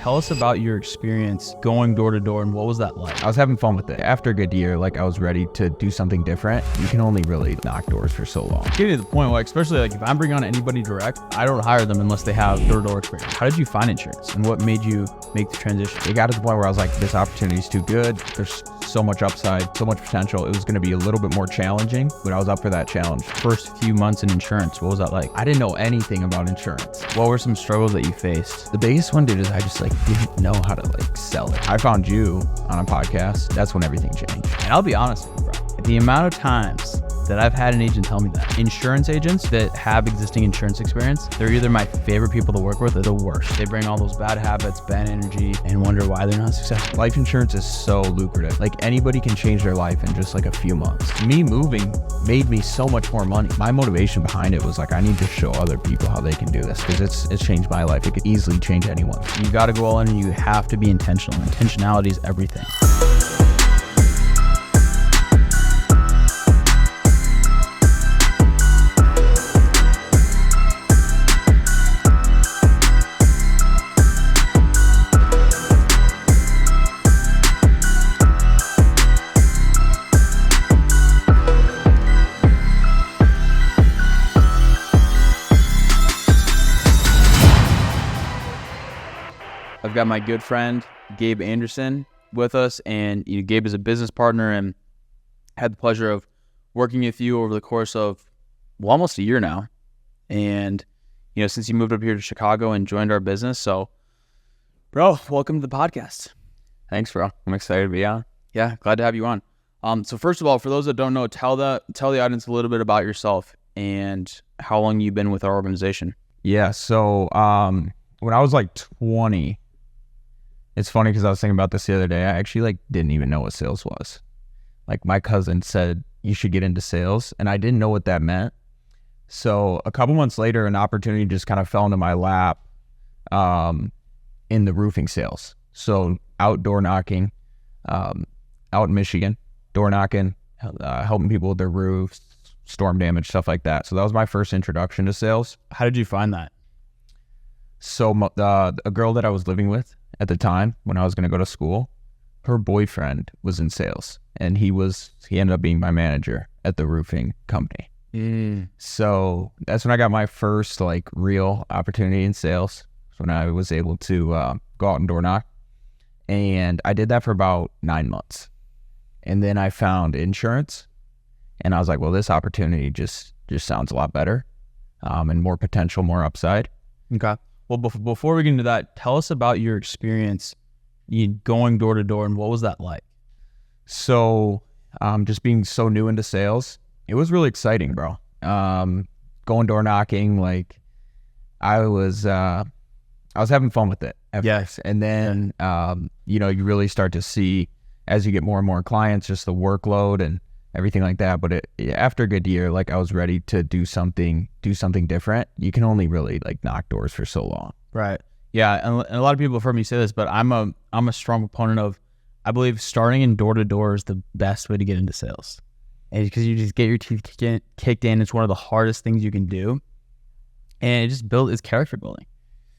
Tell us about your experience going door to door and what was that like? I was having fun with it. After a good year, I was ready to do something different. You can only really knock doors for so long. Getting to the point, especially if I'm bringing on anybody direct, I don't hire them unless they have door to door experience. How did you find insurance and what made you make the transition? It got to the point where I was like, this opportunity is too good. There's so much upside, so much potential. It was going to be a little bit more challenging, but I was up for that challenge. First few months in insurance, what was that like? I didn't know anything about insurance. What were some struggles that you faced? The biggest one, dude, is I just didn't know how to sell it. I found you on a podcast. That's when everything changed. And I'll be honest with you, bro. The amount of times that I've had an agent tell me that insurance agents that have existing insurance experience, they're either my favorite people to work with or the worst. They bring all those bad habits, bad energy, and wonder why they're not successful. Life insurance is so lucrative. Anybody can change their life in just a few months. Me moving made me so much more money. My motivation behind it was I need to show other people how they can do this because it's changed my life. It could easily change anyone. You got to go all in and you have to be intentional. Intentionality is everything. I've got my good friend, Gabe Anderson, with us, and Gabe is a business partner and had the pleasure of working with you over the course of, almost a year now. And, since you moved up here to Chicago and joined our business. So, bro, welcome to the podcast. Thanks, bro. I'm excited to be on. Yeah, glad to have you on. So first of all, for those that don't know, tell the audience a little bit about yourself and how long you've been with our organization. Yeah, so when I was 20, it's funny because I was thinking about this the other day. I actually didn't even know what sales was. My cousin said, you should get into sales, and I didn't know what that meant. So a couple months later, an opportunity just kind of fell into my lap in the roofing sales. So outdoor knocking, out in Michigan, door knocking, helping people with their roofs, storm damage, stuff like that. So that was my first introduction to sales. How did you find that? So a girl that I was living with at the time when I was going to go to school, her boyfriend was in sales, and he ended up being my manager at the roofing company. So that's when I got my first real opportunity in sales. That's when I was able to go out and door knock, and I did that for about 9 months. And then I found insurance, and I was like, well, this opportunity just sounds a lot better, and more potential, more upside. Okay. Well, before we get into that, tell us about your experience going door to door and what was that like? So just being so new into sales, it was really exciting, bro. Going door knocking, I was having fun with it at first. And then, you really start to see as you get more and more clients, just the workload and everything like that. But after a good year, I was ready to do something different. You can only really knock doors for so long. Right. Yeah. And a lot of people have heard me say this, but I'm a strong proponent of, I believe starting in door to door is the best way to get into sales. And because you just get your teeth kicked in. It's one of the hardest things you can do. And it just it's character building.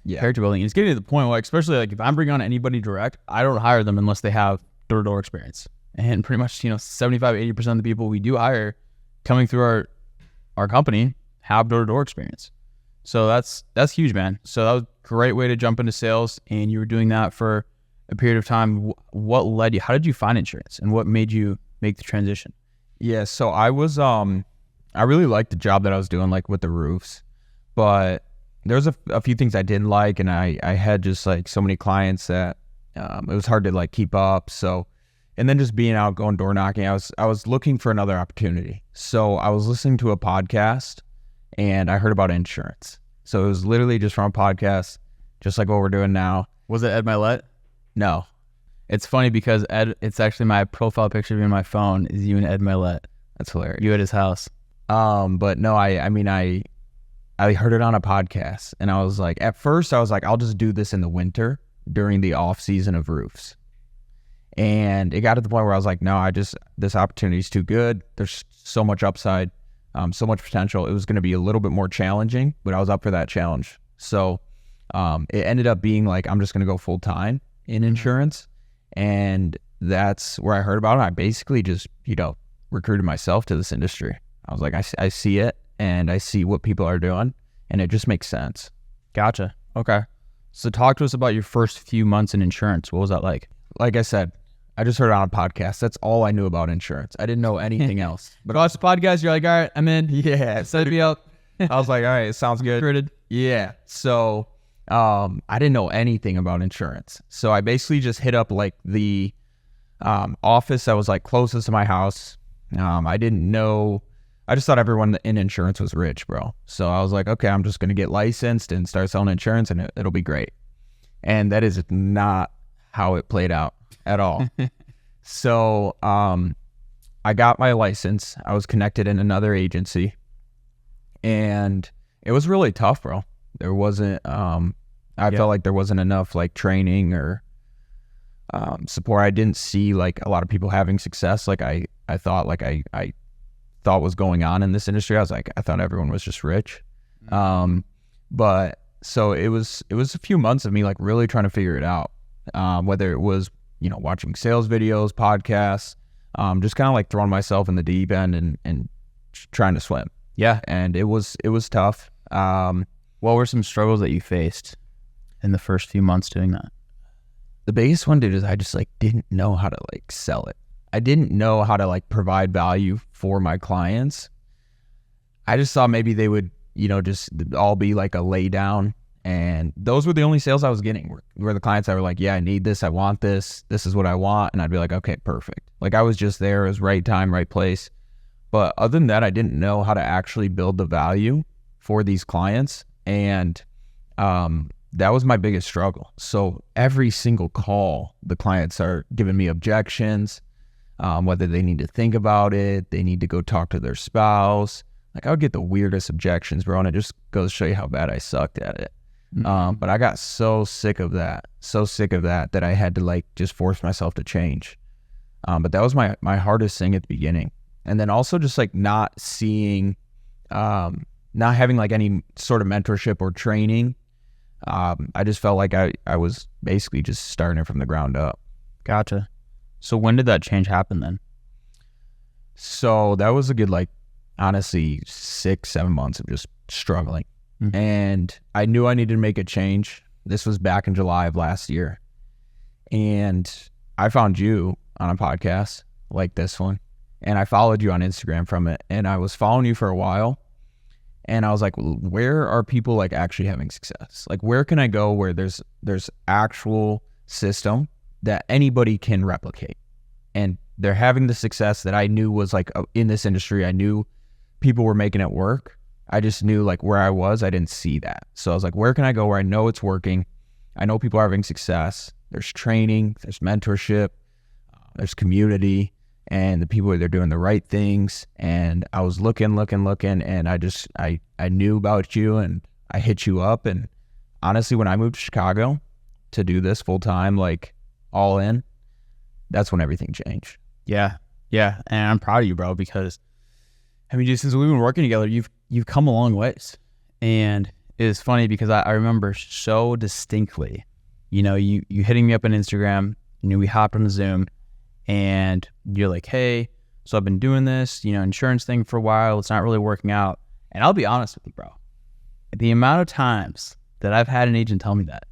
Yeah. Character building. And it's getting to the point where, especially if I'm bringing on anybody direct, I don't hire them unless they have door to door experience. And pretty much, 75, 80% of the people we do hire coming through our company have door-to-door experience. So that's huge, man. So that was a great way to jump into sales, and you were doing that for a period of time. What led you? How did you find insurance, and what made you make the transition? Yeah, so I was I really liked the job that I was doing, with the roofs, but there was a few things I didn't like, and I had just so many clients that it was hard to keep up. So. And then just being out, going door knocking, I was looking for another opportunity. So I was listening to a podcast, and I heard about insurance. So it was literally just from a podcast, just like what we're doing now. Was it Ed Milet? No. It's funny because it's actually my profile picture of you on my phone is you and Ed Milet. That's hilarious. You at his house. But no, I heard it on a podcast, and I was at first I was I'll just do this in the winter during the off season of roofs. And it got to the point where I was no, this opportunity is too good. There's so much upside, so much potential. It was going to be a little bit more challenging, but I was up for that challenge. So it ended up being like, I'm just going to go full time in insurance. And that's where I heard about it. I basically just, recruited myself to this industry. I was like, I see it and I see what people are doing and it just makes sense. Gotcha. Okay. So talk to us about your first few months in insurance. What was that like? Like I said, I just heard it on a podcast. That's all I knew about insurance. I didn't know anything else. But watch the podcast, you're like, all right, I'm in. Yeah. Set me up. I was like, all right, it sounds good. Recruited. Yeah. So I didn't know anything about insurance. So I basically just hit up like the office that was like closest to my house. I didn't know. I just thought everyone in insurance was rich, bro. So I was like, okay, I'm just going to get licensed and start selling insurance and it'll be great. And that is not how it played out at all. So I got my license. I was connected in another agency and it was really tough, bro. There wasn't, I felt like there wasn't enough like training or support. I didn't see like a lot of people having success. Like I thought like I thought was going on in this industry. I thought everyone was just rich. But so it was a few months of me like really trying to figure it out. Whether it was, watching sales videos, podcasts, just kind of like throwing myself in the deep end and trying to swim. Yeah. And it was tough. What were some struggles that you faced in the first few months doing that? The biggest one, dude, is I just like didn't know how to like sell it. I didn't know how to like provide value for my clients. I just thought maybe they would, just all be like a lay down. And those were the only sales I was getting were the clients that were like, yeah, I need this. I want this. This is what I want. And I'd be like, okay, perfect. Like I was just there. It was right time, right place. But other than that, I didn't know how to actually build the value for these clients. And that was my biggest struggle. So every single call, the clients are giving me objections, whether they need to think about it, they need to go talk to their spouse. Like I would get the weirdest objections, bro. And it just goes to show you how bad I sucked at it. But I got so sick of that that I had to like just force myself to change. But that was my hardest thing at the beginning. And then also just like not seeing, not having like any sort of mentorship or training. I just felt like I was basically just starting it from the ground up. Gotcha. So when did that change happen then? So that was a good, like, honestly, 6-7 months of just struggling. Mm-hmm. And I knew I needed to make a change. This was back in July of last year. And I found you on a podcast like this one. And I followed you on Instagram from it. And I was following you for a while. And I was like, well, where are people like actually having success? Like, where can I go where there's actual system that anybody can replicate? And they're having the success that I knew was like in this industry. I knew people were making it work. I just knew like where I was, I didn't see that. So I was like, where can I go where I know it's working? I know people are having success. There's training, there's mentorship, there's community, and the people, they're doing the right things. And I was looking, and I knew about you and I hit you up. And honestly, when I moved to Chicago to do this full time, like all in, that's when everything changed. Yeah. Yeah. And I'm proud of you, bro, because I mean, just since we've been working together, you've come a long ways. And it's funny because I remember so distinctly, you hitting me up on Instagram, we hopped on the Zoom and you're like, hey, so I've been doing this, insurance thing for a while. It's not really working out. And I'll be honest with you, bro, the amount of times that I've had an agent tell me that,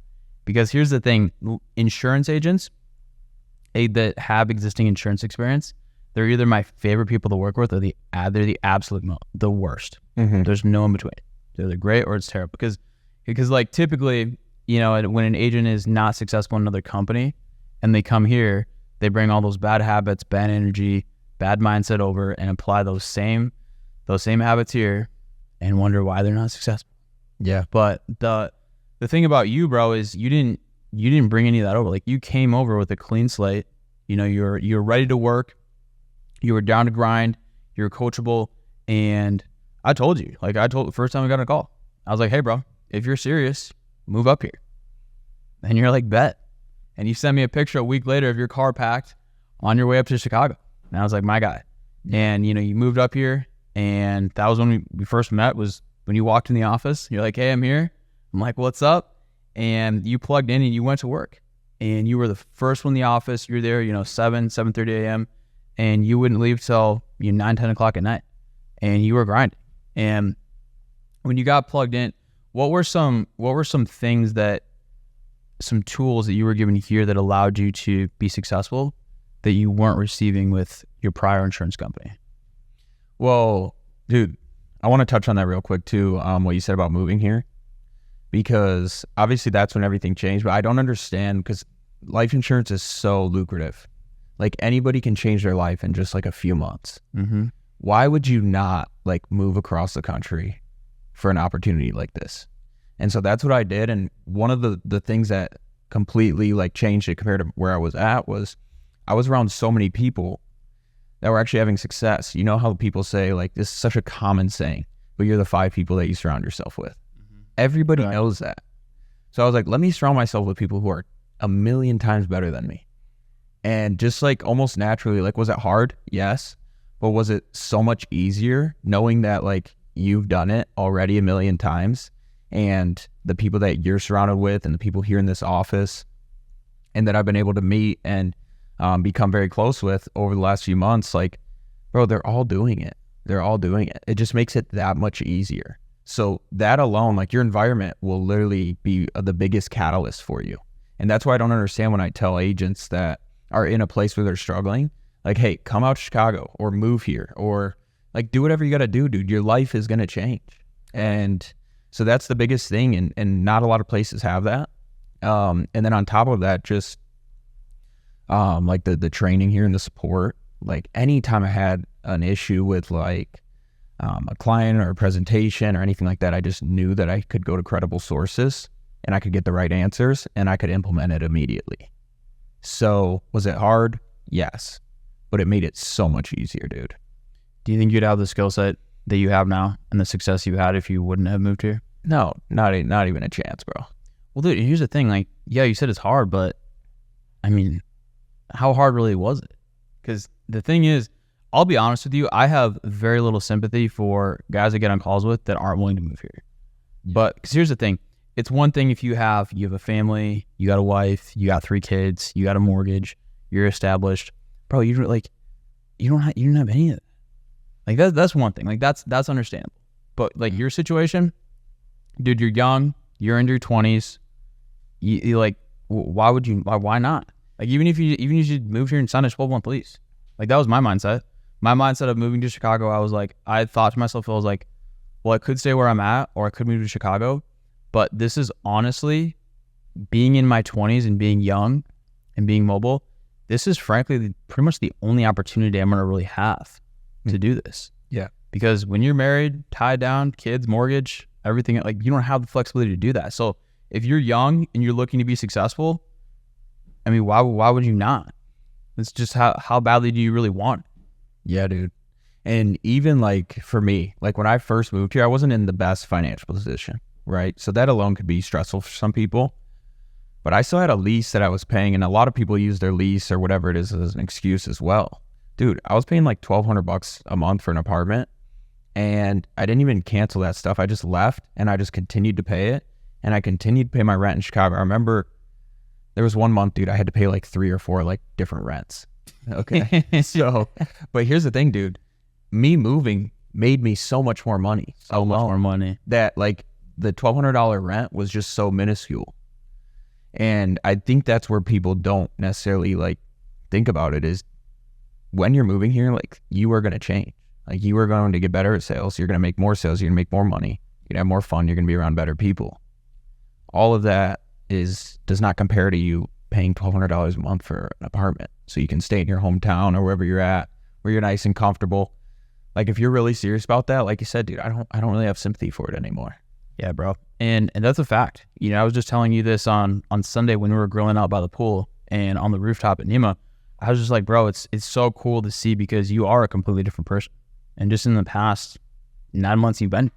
because here's the thing, insurance agents that have existing insurance experience, they're either my favorite people to work with or they're the absolute the worst. Mm-hmm. There's no in between. They're either great or it's terrible. Because like typically, when an agent is not successful in another company and they come here, they bring all those bad habits, bad energy, bad mindset over and apply those same habits here and wonder why they're not successful. Yeah. But the thing about you, bro, is you didn't bring any of that over. Like you came over with a clean slate. You're ready to work. You were down to grind. You're coachable. And I told you, the first time I got a call, I was like, hey, bro, if you're serious, move up here. And you're like, bet. And you sent me a picture a week later of your car packed on your way up to Chicago. And I was like, my guy. And, you moved up here. And that was when we first met, was when you walked in the office. You're like, hey, I'm here. I'm like, what's up? and you plugged in and you went to work, and you were the first one in the office. You're there, 7:30 a.m. and you wouldn't leave till 9, 10 o'clock at night, and you were grinding. And when you got plugged in, what were some things some tools that you were given here that allowed you to be successful that you weren't receiving with your prior insurance company? Well, dude, I want to touch on that real quick too, what you said about moving here, because obviously that's when everything changed, but I don't understand because life insurance is so lucrative. Like anybody can change their life in just like a few months. Mm-hmm. Why would you not like move across the country for an opportunity like this? And so that's what I did. And one of the things that completely like changed it compared to where I was at was I was around so many people that were actually having success. You know how people say like, this is such a common saying, but you're the 5 people that you surround yourself with. Mm-hmm. Everybody knows that. So I was like, let me surround myself with people who are a million times better than me. And just like almost naturally, like, was it hard? Yes. But was it so much easier knowing that like you've done it already a million times, and the people that you're surrounded with and the people here in this office and that I've been able to meet and become very close with over the last few months, like, bro, they're all doing it. They're all doing it. It just makes it that much easier. So that alone, like your environment will literally be the biggest catalyst for you. And that's why I don't understand when I tell agents that are in a place where they're struggling, like, hey, come out to Chicago or move here or like do whatever you got to do, dude. Your life is going to change. And so that's the biggest thing. And not a lot of places have that. And then on top of that, just like the training here and the support, like anytime I had an issue with like a client or a presentation or anything like that, I just knew that I could go to credible sources and I could get the right answers and I could implement it immediately. So was it hard? Yes. But it made it so much easier, dude. Do you think you'd have the skill set that you have now and the success you had if you wouldn't have moved here? No, not even a chance, bro. Well, dude, here's the thing. Like, yeah, you said it's hard, but I mean, how hard really was it? Because the thing is, I'll be honest with you, I have very little sympathy for guys I get on calls with that aren't willing to move here. Yeah. But because here's the thing. It's one thing if you have a family, you got a wife, you got 3 kids, you got a mortgage, you're established. Bro, you don't have any of that. Like that's one thing. Like that's understandable. But like your situation, dude, you're young, you're in your 20s. You like, why not? Like even if you move here and sign a 12-month lease. Like that was my mindset. My mindset of moving to Chicago, I thought to myself, I was like, well, I could stay where I'm at or I could move to Chicago. But this is honestly, being in my 20s and being young and being mobile, this is frankly pretty much the only opportunity I'm going to really have to do this. Yeah. Because when you're married, tied down, kids, mortgage, everything, like you don't have the flexibility to do that. So if you're young and you're looking to be successful, I mean, why would you not? It's just how badly do you really want it? Yeah, dude. And even like for me, like when I first moved here, I wasn't in the best financial position, right? So that alone could be stressful for some people. But I still had a lease that I was paying, and a lot of people use their lease or whatever it is as an excuse as well. Dude, I was paying like $1,200 a month for an apartment, and I didn't even cancel that stuff. I just left, and I just continued to pay it, and I continued to pay my rent in Chicago. I remember there was one month, dude, I had to pay like 3 or 4 like different rents. Okay. So, but here's the thing, dude. Me moving made me so much more money. So much more money. That like the $1,200 rent was just so minuscule. And I think that's where people don't necessarily like think about it is when you're moving here, like you are going to change. Like you are going to get better at sales. You're going to make more sales. You're going to make more money. You're going to have more fun. You're going to be around better people. All of that does not compare to you paying $1,200 a month for an apartment. So you can stay in your hometown or wherever you're at, where you're nice and comfortable. Like if you're really serious about that, like you said, dude, I don't really have sympathy for it anymore. Yeah, bro. And that's a fact. You know, I was just telling you this on Sunday when we were grilling out by the pool and on the rooftop at Nema. I was just like, bro, it's so cool to see because you are a completely different person. And just in the past 9 months you've been,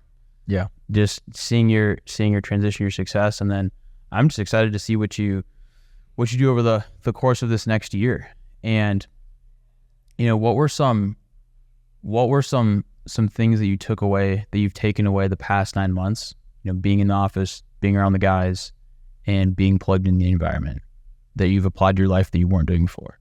yeah, just seeing your transition, your success, and then I'm just excited to see what you do over the course of this next year. And you know, what were some things that you took away, that you've taken away the past 9 months? You know, being in the office, being around the guys, and being plugged in the environment that you've applied to your life that you weren't doing before?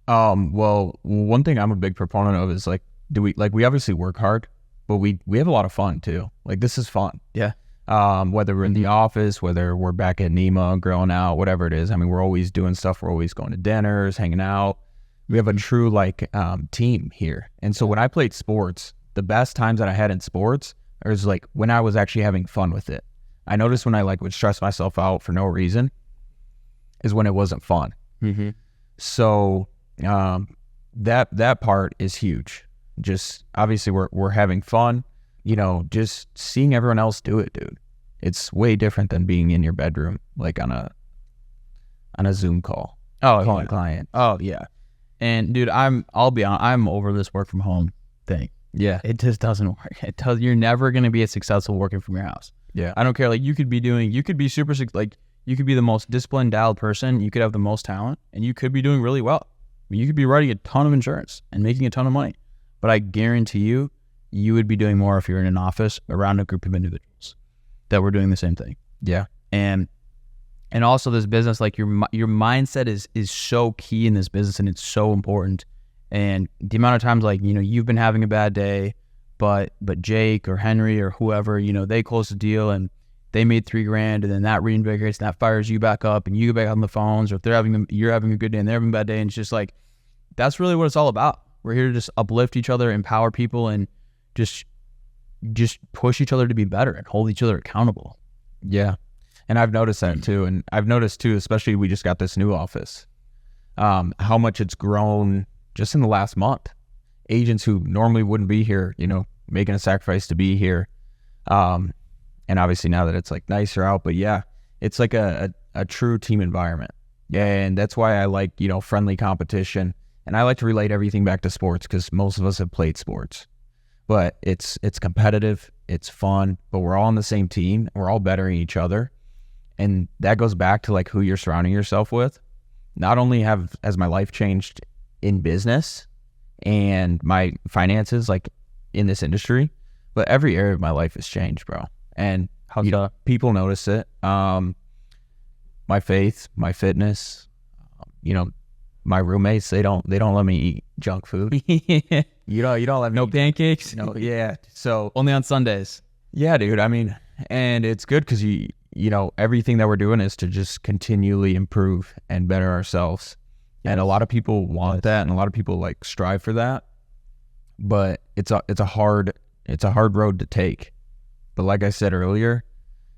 Well, one thing I'm a big proponent of is like, we obviously work hard, but we have a lot of fun too. Like, this is fun. Yeah. Whether we're in the office, whether we're back at NEMA, grilling out, whatever it is. I mean, we're always doing stuff. We're always going to dinners, hanging out. We have a true team here. And so when I played sports, the best times that I had in sports is like when I was actually having fun with it. I noticed when I would stress myself out for no reason is when it wasn't fun. Mm-hmm. So that part is huge. Just obviously we're having fun, just seeing everyone else do it, dude. It's way different than being in your bedroom, like on a Zoom call. Oh, calling yeah. client. Oh yeah. And dude, I'll be honest, I'm over this work from home thing. Yeah. It just doesn't work. You're never going to be as successful working from your house. Yeah. I don't care. Like, you could be you could be the most disciplined, dialed person. You could have the most talent, and you could be doing really well. I mean, you could be writing a ton of insurance and making a ton of money. But I guarantee you would be doing more if you're in an office around a group of individuals that were doing the same thing. Yeah. And also this business, like your mindset is so key in this business, and it's so important. And the amount of times, like, you've been having a bad day, but Jake or Henry or whoever, they closed the deal and they made $3,000, and then that reinvigorates and that fires you back up, and you get back on the phones, or if you're having a good day and they're having a bad day, and it's just like, that's really what it's all about. We're here to just uplift each other, empower people, and just push each other to be better and hold each other accountable. Yeah. And I've noticed that too. And I've noticed too, especially we just got this new office, how much it's grown just in the last month. Agents who normally wouldn't be here, making a sacrifice to be here. And obviously now that it's like nicer out, but yeah, it's like a true team environment. And that's why I like, friendly competition. And I like to relate everything back to sports because most of us have played sports. But it's competitive, it's fun, but we're all on the same team. We're all bettering each other. And that goes back to like who you're surrounding yourself with. Not only has my life changed in business and my finances, like in this industry, but every area of my life has changed, bro. And people notice it. My faith, my fitness, my roommates, they don't let me eat junk food. You don't let me No pancakes. No, yeah. So Only on Sundays. yeah, dude. I mean, and it's good because everything that we're doing is to just continually improve and better ourselves. And a lot of people want that, and a lot of people like strive for that. But it's a hard road to take. But like I said earlier,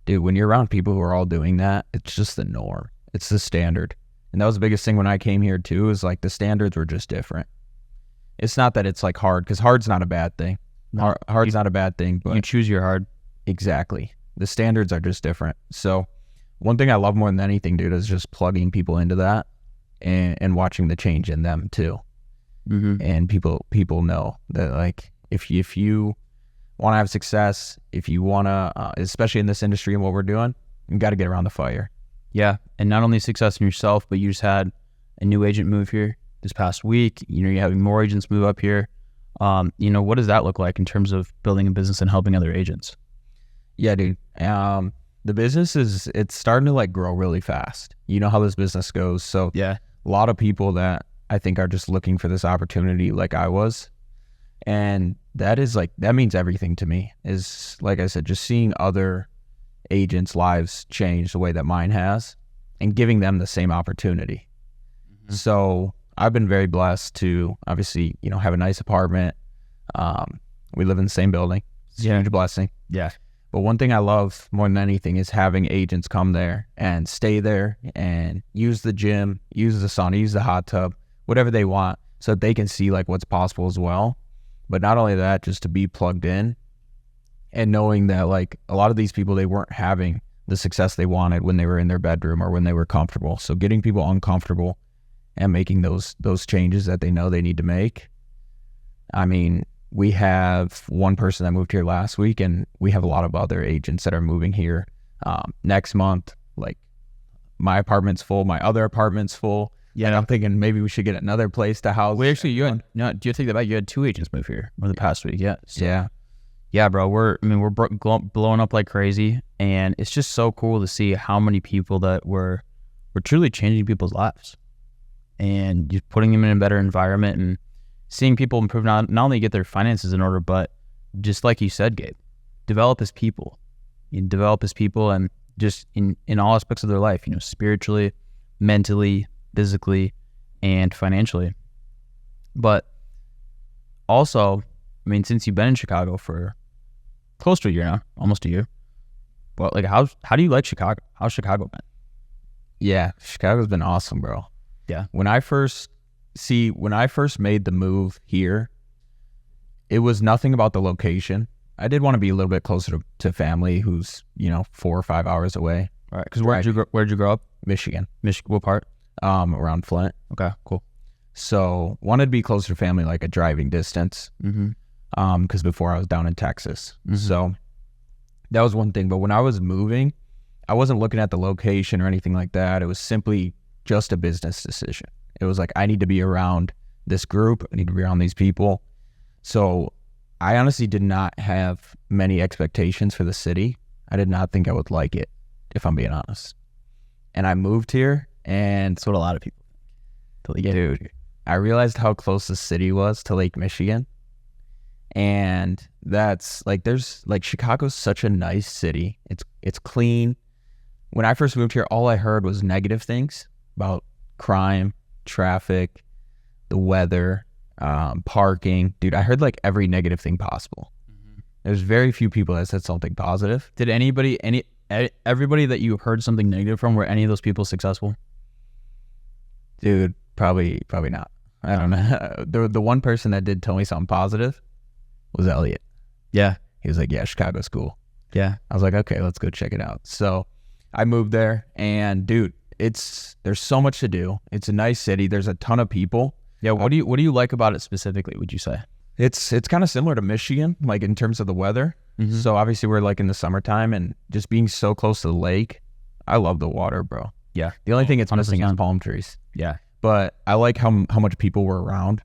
dude, when you're around people who are all doing that, it's just the norm. It's the standard. And that was the biggest thing when I came here too, is like the standards were just different. It's not that it's like hard, because hard's not a bad thing. No, hard's not a bad thing, but you choose your hard. Exactly. The standards are just different. So one thing I love more than anything, dude, is just plugging people into that and watching the change in them too. Mm-hmm. And people know that, like, if you want to have success, if you want to, especially in this industry and what we're doing, you got to get around the fire. Yeah. And not only success in yourself, but you just had a new agent move here this past week. You're having more agents move up here. What does that look like in terms of building a business and helping other agents? Yeah, dude. The business it's starting to like grow really fast. You know how this business goes. So Yeah. a lot of people that I think are just looking for this opportunity like I was. And that means everything to me, is, like I said, just seeing other agents' lives change the way that mine has and giving them the same opportunity. Mm-hmm. So I've been very blessed to obviously, have a nice apartment. We live in the same building. It's a huge blessing. Yeah. But one thing I love more than anything is having agents come there and stay there and use the gym, use the sauna, use the hot tub, whatever they want, so that they can see like what's possible as well. But not only that, just to be plugged in and knowing that like a lot of these people, they weren't having the success they wanted when they were in their bedroom or when they were comfortable. So getting people uncomfortable and making those changes that they know they need to make. I mean, we have one person that moved here last week, and we have a lot of other agents that are moving here next month. Like, my apartment's full, my other apartment's full. Yeah, and I'm thinking maybe we should get another place to house. Do you take that back? You had 2 agents move here over the past week. Yeah. So, yeah. Yeah, bro. We're blowing up like crazy, and it's just so cool to see how many people that we're truly changing people's lives, and just putting them in a better environment, and seeing people improve, not only get their finances in order, but just like you said, Gabe, develop as people. You develop as people, and just in all aspects of their life, spiritually, mentally, physically, and financially. But also, since you've been in Chicago for close to a year now, almost a year, but like, how do you like Chicago? How's Chicago been? Yeah, Chicago's been awesome, bro. Yeah. When I first made the move here, it was nothing about the location. I did want to be a little bit closer to family, who's 4 or 5 hours away. All right. Because where'd you grow up? Michigan. What part? Around Flint. Okay, cool. So wanted to be closer to family, like a driving distance. Mm-hmm. Because before I was down in Texas. Mm-hmm. So that was one thing. But when I was moving, I wasn't looking at the location or anything like that. It was simply just a business decision. It was like, I need to be around this group. I need to be around these people. So I honestly did not have many expectations for the city. I did not think I would like it, if I'm being honest. And I moved here, and That's what a lot of people think. dude, I realized how close the city was to Lake Michigan. And that's like, there's like, Chicago's such a nice city. It's clean. When I first moved here, all I heard was negative things about crime, traffic, the weather, parking. Dude, I heard like every negative thing possible. Mm-hmm. There's very few people that said something positive. Did everybody that you heard something negative from, were any of those people successful? Dude, probably not. I don't know. The one person that did tell me something positive was Elliot. Yeah. He was like, yeah, Chicago's cool. Yeah. I was like, okay, let's go check it out. So I moved there, and dude, there's so much to do. It's a nice city. There's a ton of people. Yeah. What do you like about it specifically, would you say? It's kind of similar to Michigan, like in terms of the weather. Mm-hmm. So obviously we're like in the summertime, and just being so close to the lake. I love the water, bro. Yeah. The only thing it's 100%. missing is palm trees. Yeah. But I like how much people were around.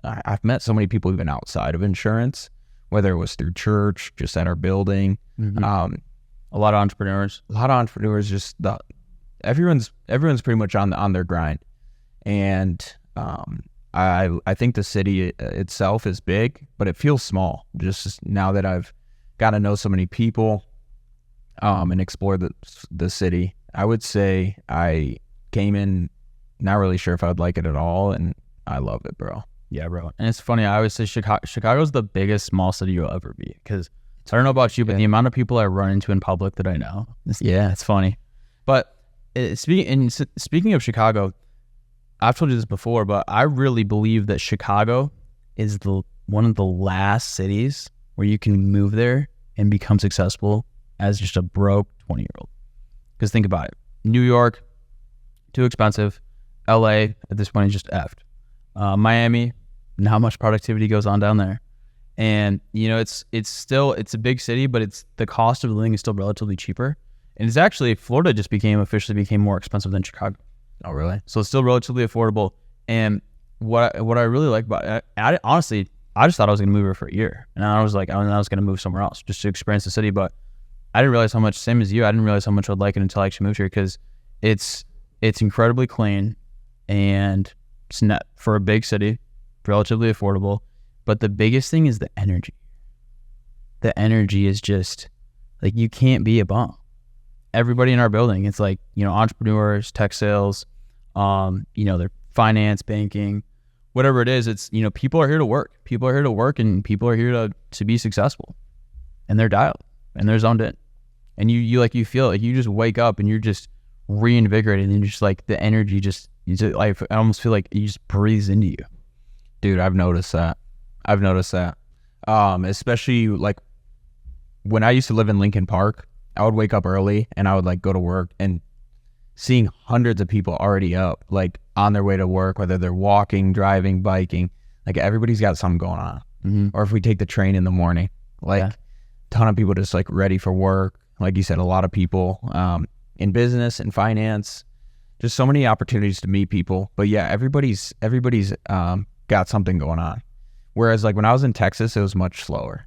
I've met so many people even outside of insurance, whether it was through church, just at our building. Mm-hmm. A lot of entrepreneurs. Just everyone's pretty much on their grind. And I think the city itself is big, but it feels small. Just now that I've got to know so many people and explore the city, I would say I came in not really sure if I'd like it at all, and I love it, bro. Yeah, bro. And it's funny, I always say Chicago's the biggest small city you'll ever be, because I don't know about you, but the amount of people I run into in public that I know, it's funny. But speaking of Chicago, I've told you this before, but I really believe that Chicago is one of the last cities where you can move there and become successful as just a broke 20-year-old. Because think about it. New York, too expensive. LA, at this point, is just effed. Miami, not much productivity goes on down there. And, it's a big city, but the cost of living is still relatively cheaper. And it's actually, Florida officially became more expensive than Chicago. Oh, really? So it's still relatively affordable. And what I really like about it, honestly, I just thought I was going to move here for a year. And I was like, I was going to move somewhere else just to experience the city. But I didn't realize how much, same as you, I didn't realize how much I'd like it until I actually moved here, because it's incredibly clean, and it's not, for a big city, relatively affordable. But the biggest thing is the energy. The energy is just like, you can't be a bum. Everybody in our building, it's like, entrepreneurs, tech sales, their finance, banking, whatever it is, it's, people are here to work. People are here to work, and people are here to be successful. And they're dialed, and they're zoned in. And you feel like you just wake up and you're just reinvigorated, and you're just like, the energy I almost feel like it just breathes into you. Dude, I've noticed that. Especially like when I used to live in Lincoln Park, I would wake up early and I would like go to work, and seeing hundreds of people already up, like on their way to work, whether they're walking, driving, biking, like everybody's got something going on. Mm-hmm. Or if we take the train in the morning, ton of people just like ready for work. Like you said, a lot of people in business and finance, just so many opportunities to meet people. But yeah, everybody's got something going on. Whereas like when I was in Texas, it was much slower.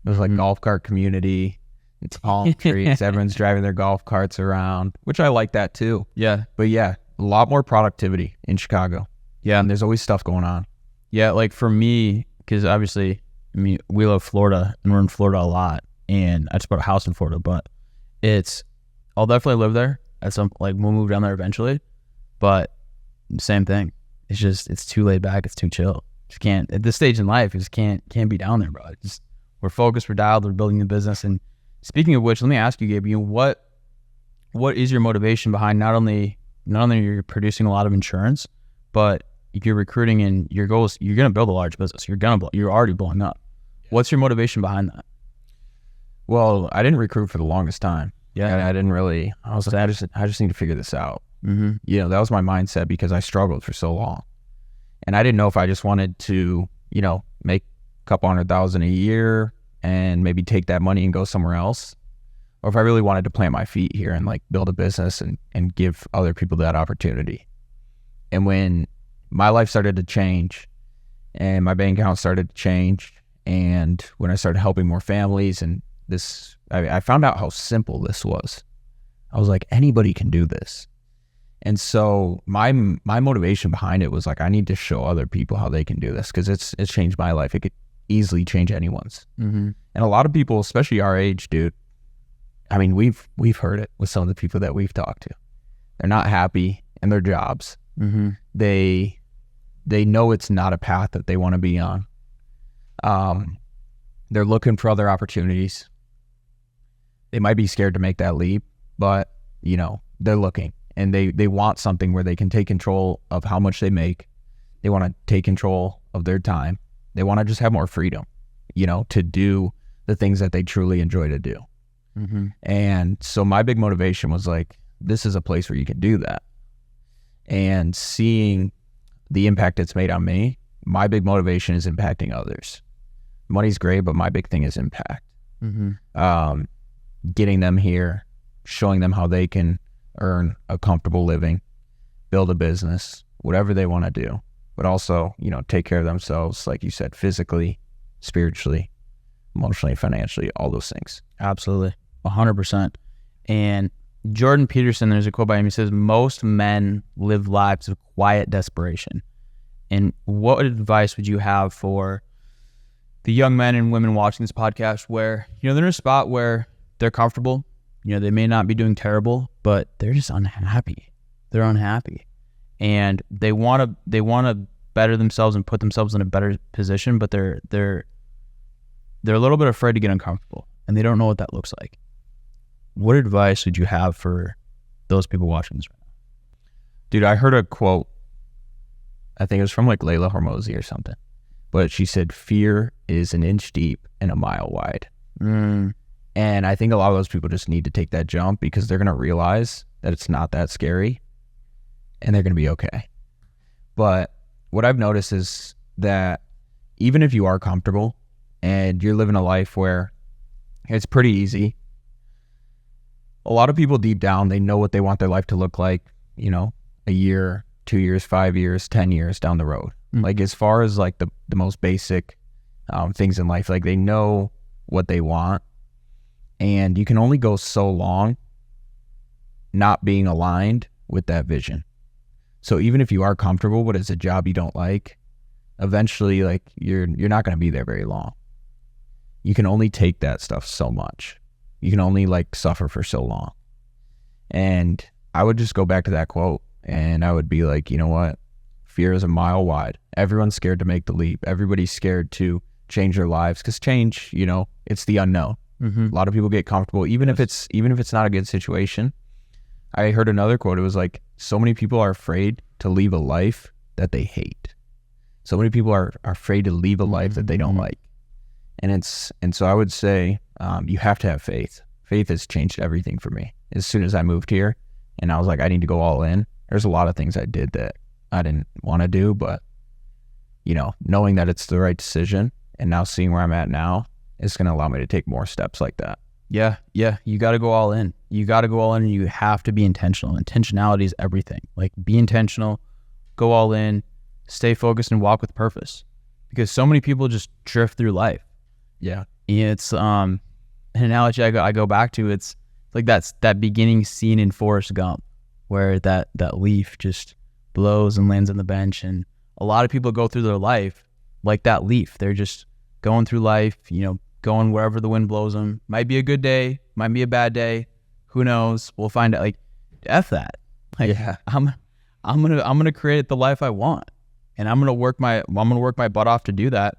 It was like golf cart community. It's palm trees. Everyone's driving their golf carts around, which I like that too. Yeah. But yeah, a lot more productivity in Chicago. Yeah. And there's always stuff going on. Yeah. Like for me, because obviously, I mean, we love Florida and we're in Florida a lot. And I just bought a house in Florida, but I'll definitely live there at some, like we'll move down there eventually. But same thing. It's too laid back. It's too chill. Just can't, at this stage in life, just can't be down there, bro. We're focused, we're dialed, we're building the business. And speaking of which, let me ask you, Gabe, what is your motivation behind not only you're producing a lot of insurance, but you're recruiting and your goals, you're going to build a large business. You're already blowing up. What's your motivation behind that? Well, I didn't recruit for the longest time. Yeah. I didn't really, I was like, I just need to figure this out. Mm-hmm. You know, that was my mindset because I struggled for so long. And I didn't know if I just wanted to, you know, make a couple $100,000 a year and maybe take that money and go somewhere else, or if I really wanted to plant my feet here and like build a business and give other people that opportunity. And when my life started to change and my bank account started to change, and when I started helping more families and I found out how simple this was. I was like, anybody can do this. And so my motivation behind it was like, I need to show other people how they can do this because it's changed my life. It could easily change anyone's. Mm-hmm. And a lot of people, especially our age, dude, I mean, we've heard it with some of the people that we've talked to. They're not happy in their jobs. Mm-hmm. They know it's not a path that they want to be on. They're looking for other opportunities. They might be scared to make that leap, but you know, they're looking and they want something where they can take control of how much they make. They want to take control of their time. They want to just have more freedom, you know, to do the things that they truly enjoy to do. Mm-hmm. And so my big motivation was like, this is a place where you can do that. And seeing the impact it's made on me, my big motivation is impacting others. Money's great, but my big thing is impact. Mm-hmm. Getting them here, showing them how they can earn a comfortable living, build a business, whatever they want to do, but also, you know, take care of themselves, like you said, physically, spiritually, emotionally, financially, all those things. Absolutely. 100%. And Jordan Peterson, there's a quote by him. He says, most men live lives of quiet desperation. And what advice would you have for the young men and women watching this podcast where, you know, they're in a spot where they're comfortable, you know, they may not be doing terrible, but they're just unhappy. They're unhappy. And they want to better themselves and put themselves in a better position, but they're a little bit afraid to get uncomfortable and they don't know what that looks like. What advice would you have for those people watching this right now? Dude, I heard a quote, I think it was from like Layla Hormozy or something, but she said, fear is an inch deep and a mile wide. And I think a lot of those people just need to take that jump because they're going to realize that it's not that scary and they're going to be okay. But what I've noticed is that even if you are comfortable and you're living a life where it's pretty easy, a lot of people deep down, they know what they want their life to look like, you know, a year, 2 years, 5 years, 10 years down the road. Mm-hmm. Like as far as like the most basic things in life, like they know what they want. And you can only go so long not being aligned with that vision. So even if you are comfortable, but it's a job you don't like, eventually like you're not going to be there very long. You can only take that stuff so much. You can only like suffer for so long. And I would just go back to that quote and I would be like, you know what? Fear is a mile wide. Everyone's scared to make the leap. Everybody's scared to change their lives because change, you know, it's the unknown. Mm-hmm. A lot of people get comfortable, even if it's not a good situation. I heard another quote. It was like, so many people are afraid to leave a life that they hate. So many people are afraid to leave a life that they don't like. And so I would say, you have to have faith. Faith has changed everything for me. As soon as I moved here and I was like, I need to go all in. There's a lot of things I did that I didn't want to do, but you know, knowing that it's the right decision and now seeing where I'm at now, it's going to allow me to take more steps like that. Yeah. You got to go all in. You got to go all in and you have to be intentional. Intentionality is everything. Like be intentional, go all in, stay focused and walk with purpose because so many people just drift through life. Yeah. It's an analogy I go back to. It's like that beginning scene in Forrest Gump where that leaf just blows and lands on the bench, and a lot of people go through their life like that leaf. They're just going through life, going wherever the wind blows them. Might be a good day, might be a bad day. Who knows? We'll find out. Like, F that. Like, Yeah. I'm gonna create the life I want, and I'm gonna work my butt off to do that.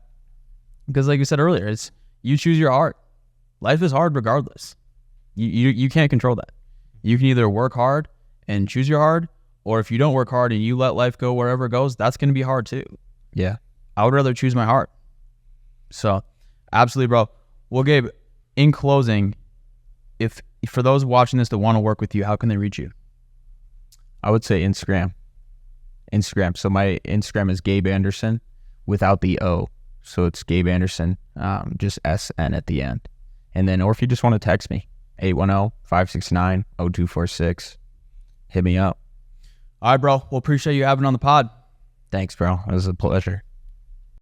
Because, like you said earlier, it's you choose your heart. Life is hard regardless. You can't control that. You can either work hard and choose your hard, or if you don't work hard and you let life go wherever it goes, that's gonna be hard too. Yeah. I would rather choose my heart. So, absolutely, bro. Well, Gabe, in closing, if for those watching this that want to work with you, how can they reach you? I would say Instagram. So my Instagram is Gabe Anderson without the O. So it's Gabe Anderson, just SN at the end. And then, or if you just want to text me, 810-569-0246. Hit me up. All right, bro. Well, appreciate you having on the pod. Thanks, bro. It was a pleasure.